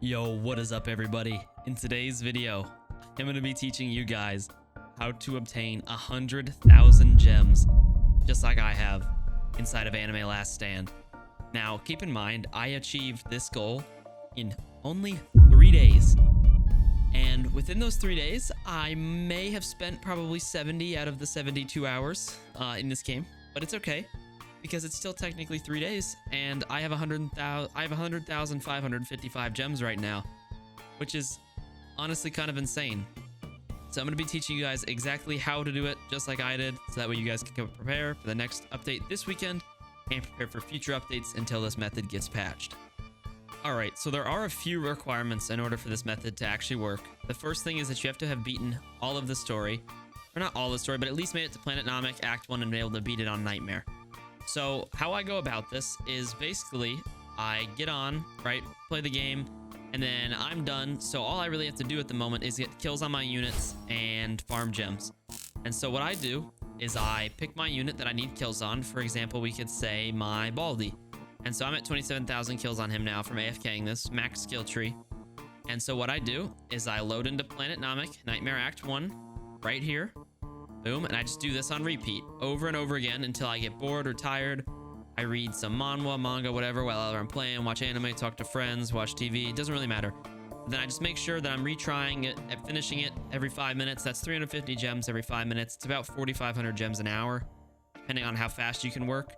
Yo, what is up everybody? In today's video, I'm going to be teaching you guys how to obtain 100,000 gems, just like I have inside of Anime Last Stand. Now, keep in mind, I achieved this goal in only 3 days. And within those 3 days, I may have spent probably 70 out of the 72 hours in this game, but it's okay, because it's still technically 3 days, and I have 100,555 gems right now, which is honestly kind of insane. So I'm going to be teaching you guys exactly how to do it, just like I did, so that way you guys can prepare for the next update this weekend and prepare for future updates until this method gets patched. Alright, so there are a few requirements in order for this method to actually work. The first thing is that you have to have beaten all of the story, or not all the story, but at least made it to Planet Namek Act 1 and been able to beat it on Nightmare. So how I go about this is basically I get on, right, play the game, and then I'm done. So all I really have to do at the moment is get kills on my units and farm gems. And so what I do is I pick my unit that I need kills on. For example, we could say my Baldy. And so I'm at 27,000 kills on him now from AFKing this max skill tree. And so what I do is I load into Planet Namek Nightmare Act 1 right here. Boom, and I just do this on repeat over and over again until I get bored or tired. I read some manhwa, manga, whatever while I'm playing, watch anime, talk to friends, watch TV. It doesn't really matter. Then I just make sure that I'm retrying it and finishing it every 5 minutes. That's 350 gems every 5 minutes. It's about 4,500 gems an hour, depending on how fast you can work.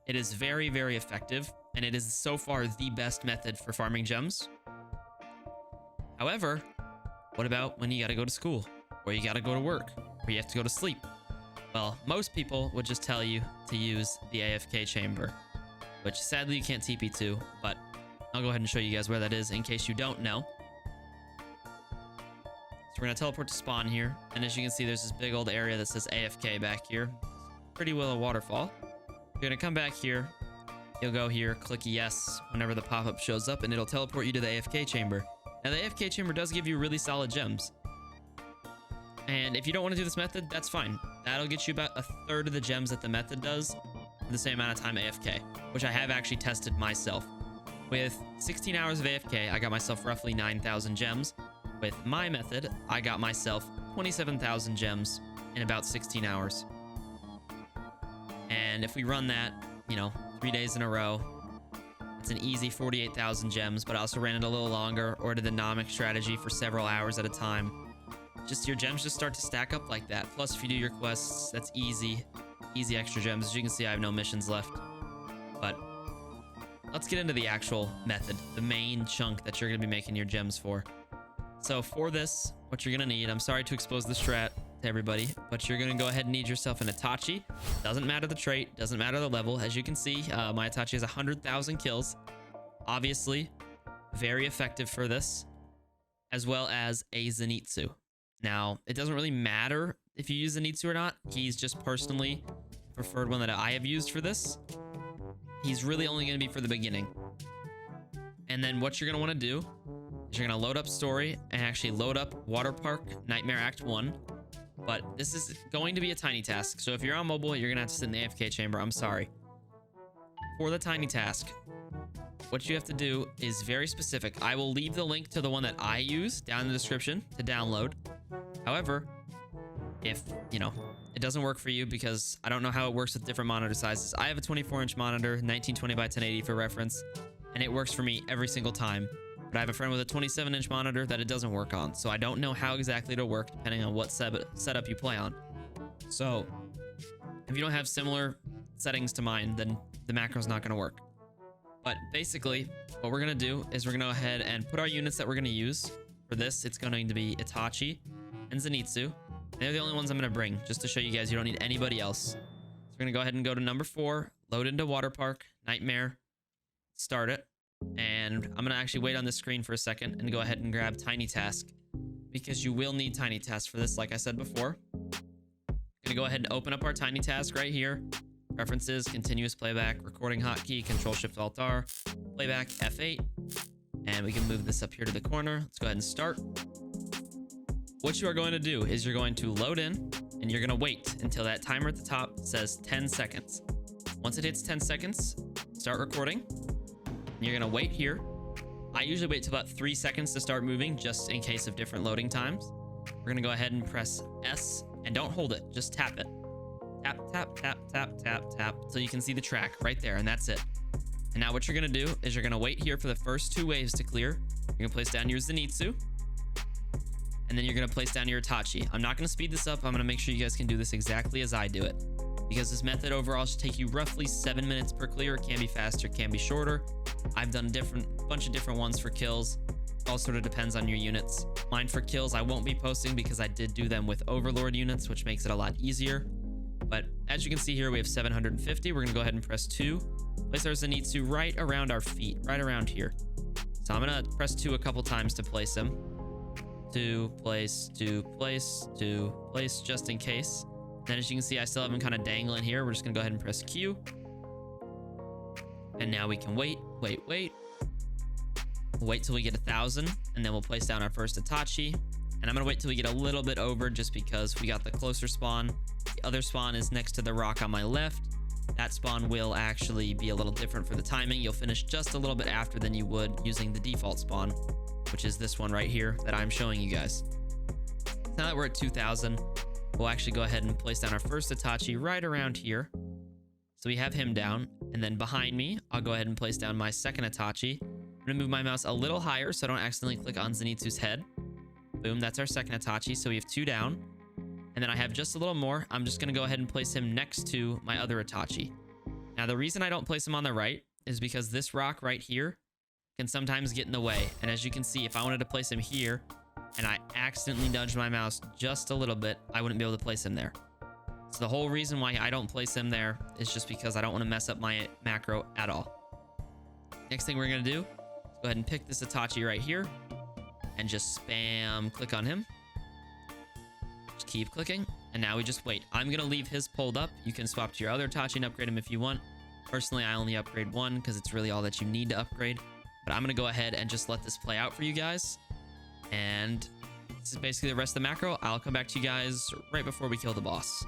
It is very, very effective, and it is so far the best method for farming gems. However, what about when you gotta go to school, or you gotta go to work, or you have to go to sleep? Well, most people would just tell you to use the AFK chamber, which sadly you can't TP to, but I'll go ahead and show you guys where that is in case you don't know. So we're gonna teleport to spawn here, and as you can see, there's this big old area that says AFK back here. Pretty well a waterfall. You're gonna come back here, you'll go here, click yes whenever the pop-up shows up, and it'll teleport you to the AFK chamber. Now the AFK chamber does give you really solid gems. And if you don't want to do this method, that's fine. That'll get you about a third of the gems that the method does for the same amount of time AFK, which I have actually tested myself. With 16 hours of AFK, I got myself roughly 9,000 gems. With my method, I got myself 27,000 gems in about 16 hours. And if we run that, 3 days in a row, it's an easy 48,000 gems, but I also ran it a little longer, or did the Namek strategy for several hours at a time. Just your gems just start to stack up like that. Plus, if you do your quests, that's easy extra gems. As you can see, I have no missions left. But let's get into the actual method, the main chunk that you're going to be making your gems for. So for this, what you're going to need, I'm sorry to expose the strat to everybody, but you're going to go ahead and need yourself an itachi. Doesn't matter the trait, doesn't matter the level. As you can see, my itachi has 100,000 kills. Obviously, very effective for this, as well as a zenitsu. Now, it doesn't really matter if you use zenitsu or not. He's just personally preferred one that I have used for this. He's really only going to be for the beginning. And then what you're going to want to do is you're going to load up story and actually load up Water Park Nightmare Act 1. But this is going to be a tiny task. So if you're on mobile, you're going to have to sit in the AFK chamber. I'm sorry. For the tiny task, what you have to do is very specific. I will leave the link to the one that I use down in the description to download. However, if, it doesn't work for you because I don't know how it works with different monitor sizes. I have a 24-inch monitor, 1920 by 1080 for reference, and it works for me every single time. But I have a friend with a 27-inch monitor that it doesn't work on, so I don't know how exactly it'll work depending on what setup you play on. So, if you don't have similar settings to mine, then the macro's not going to work. But basically, what we're going to do is we're going to go ahead and put our units that we're going to use. For this, it's going to be Itachi and Zenitsu. They're the only ones I'm going to bring, just to show you guys you don't need anybody else. So we're going to go ahead and go to number 4, load into Water Park, Nightmare, start it. And I'm going to actually wait on this screen for a second and go ahead and grab Tiny Task, because you will need Tiny Task for this, like I said before. I'm going to go ahead and open up our Tiny Task right here. Preferences, continuous playback, recording hotkey, Control-Shift-Alt-R, playback, F8. And we can move this up here to the corner. Let's go ahead and start. What you are going to do is you're going to load in, and you're going to wait until that timer at the top says 10 seconds. Once it hits 10 seconds, start recording. You're going to wait here. I usually wait till about 3 seconds to start moving, just in case of different loading times. We're gonna go ahead and press S, and don't hold it, just tap it. Tap, tap, tap, tap, tap, tap, so you can see the track right there, and that's it. And now what you're gonna do is you're gonna wait here for the first 2 waves to clear. You're gonna place down your zenitsu, and then you're gonna place down your itachi. I'm not gonna speed this up. I'm gonna make sure you guys can do this exactly as I do it, because this method overall should take you roughly 7 minutes per clear. It can be faster, it can be shorter. I've done a bunch of different ones for kills. All sort of depends on your units. Mine for kills I won't be posting because I did do them with overlord units, which makes it a lot easier. But as you can see here, we have 750. We're gonna go ahead and press 2. Place our zenitsu right around our feet, right around here. So I'm gonna press 2 a couple times to place him. 2, place, 2, place, 2, place, just in case. Then as you can see, I still have him kind of dangling here. We're just gonna go ahead and press Q. And now we can wait. We'll wait till we get 1,000, and then we'll place down our first itachi. And I'm gonna wait till we get a little bit over, just because we got the closer spawn. The other spawn is next to the rock on my left. That spawn will actually be a little different for the timing. You'll finish just a little bit after than you would using the default spawn, which is this one right here that I'm showing you guys. Now that we're at 2,000, we'll actually go ahead and place down our first itachi right around here. So we have him down, and then behind me, I'll go ahead and place down my second itachi. I'm gonna move my mouse a little higher so I don't accidentally click on Zenitsu's head. Boom, that's our second itachi, so we have 2 down. And then I have just a little more. I'm just gonna go ahead and place him next to my other itachi. Now, the reason I don't place him on the right is because this rock right here can sometimes get in the way. And as you can see, if I wanted to place him here and I accidentally nudged my mouse just a little bit, I wouldn't be able to place him there. So the whole reason why I don't place him there is just because I don't want to mess up my macro at all. Next thing we're gonna do is go ahead and pick this itachi right here and just spam click on him. Just keep clicking, and now we just wait. I'm gonna leave his pulled up. You can swap to your other itachi and upgrade him if you want. Personally, I only upgrade one because it's really all that you need to upgrade. But I'm gonna go ahead and just let this play out for you guys. And this is basically the rest of the macro. I'll come back to you guys right before we kill the boss.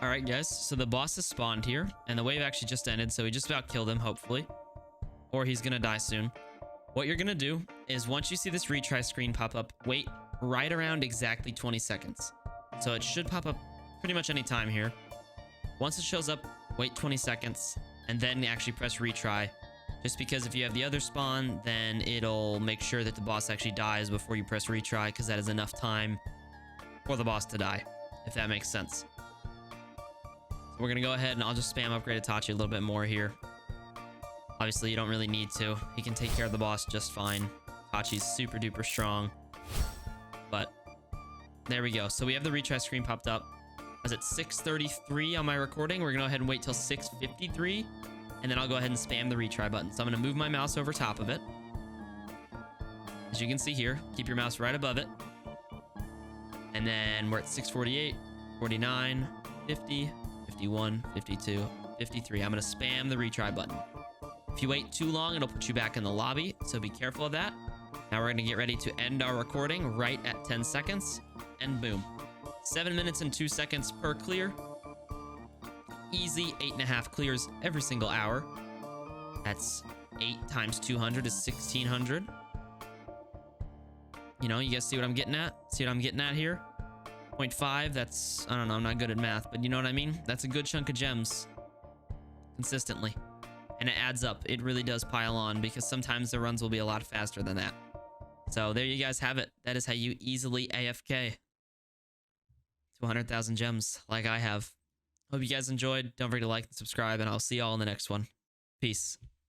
All right, guys, so the boss has spawned here, and the wave actually just ended, so we just about killed him, hopefully. Or he's gonna die soon. What you're gonna do is once you see this retry screen pop up, wait right around exactly 20 seconds. So it should pop up pretty much any time here. Once it shows up, wait 20 seconds, and then actually press retry. Just because if you have the other spawn, then it'll make sure that the boss actually dies before you press retry, because that is enough time for the boss to die, if that makes sense. We're gonna go ahead and I'll just spam upgrade Itachi a little bit more here. Obviously, you don't really need to. He can take care of the boss just fine. Itachi's super duper strong. But there we go. So we have the retry screen popped up. I was at 6:33 on my recording. We're gonna go ahead and wait till 6:53, and then I'll go ahead and spam the retry button. So I'm gonna move my mouse over top of it. As you can see here, keep your mouse right above it. And then we're at 6:48, 49, 50, 51, 52, 53. I'm gonna spam the retry button. If you wait too long, it'll put you back in the lobby, so be careful of that. Now we're gonna get ready to end our recording right at 10 seconds, and boom. 7 minutes and 2 seconds per clear. Easy 8.5 clears every single hour. That's 8 times 200 is 1,600. You know, you guys see what I'm getting at? See what I'm getting at here? 0.5, that's, I don't know, I'm not good at math, but you know what I mean? That's a good chunk of gems consistently. And it adds up. It really does pile on, because sometimes the runs will be a lot faster than that. So there you guys have it. That is how you easily AFK to 100,000 gems like I have. Hope you guys enjoyed. Don't forget to like and subscribe, and I'll see y'all in the next one. Peace.